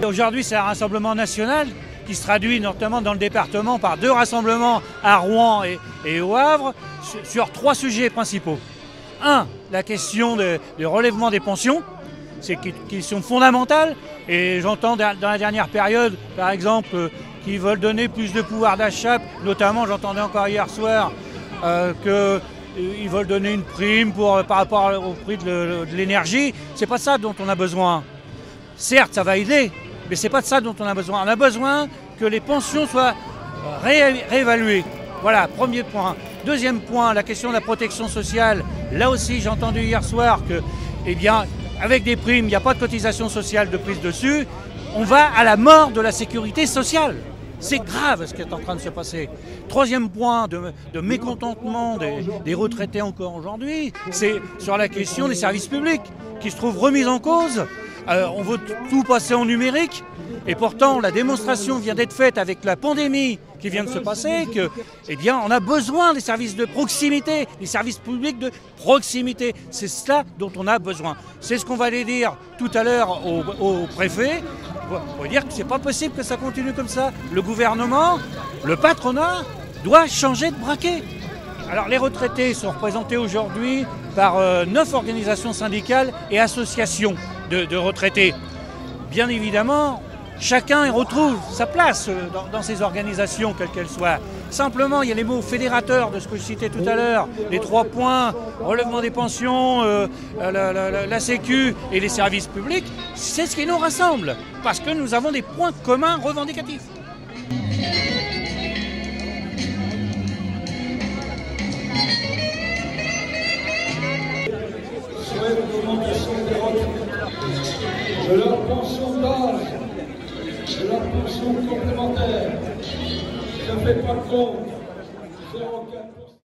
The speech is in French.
Aujourd'hui, c'est un rassemblement national qui se traduit notamment dans le département par 2 rassemblements à Rouen et au Havre sur 3 sujets principaux. 1, la question du relèvement des pensions, c'est une question fondamentale. Et j'entends dans la dernière période, par exemple, qu'ils veulent donner plus de pouvoir d'achat. Notamment, j'entendais encore hier soir qu'ils veulent donner une prime par rapport au prix de l'énergie. C'est pas ça dont on a besoin. Certes, ça va aider, mais c'est pas de ça dont on a besoin. On a besoin que les pensions soient réévaluées. Voilà, premier point. Deuxième point, la question de la protection sociale. Là aussi, j'ai entendu hier soir que, eh bien, avec des primes, il n'y a pas de cotisation sociale de prise dessus. On va à la mort de la sécurité sociale. C'est grave ce qui est en train de se passer. Troisième point de mécontentement des retraités encore aujourd'hui, c'est sur la question des services publics qui se trouvent remis en cause. On veut tout passer en numérique et pourtant la démonstration vient d'être faite avec la pandémie qui vient de se passer que, eh bien, on a besoin des services de proximité, des services publics de proximité. C'est cela dont on a besoin. C'est ce qu'on va aller dire tout à l'heure au préfet. On va dire que c'est pas possible que ça continue comme ça. Le gouvernement, le patronat doit changer de braquet. Alors les retraités sont représentés aujourd'hui par 9 organisations syndicales et associations de retraités. Bien évidemment, chacun retrouve sa place dans ces organisations, quelles qu'elles soient. Simplement, il y a les mots fédérateurs de ce que je citais tout à l'heure, les 3 points, relèvement des pensions, la Sécu et les services publics, c'est ce qui nous rassemble, parce que nous avons des points communs revendicatifs. Souhaite l'augmentation des retraites, de leur pension d'âge, de leur pension complémentaire. Je ne fais pas compte. 0,4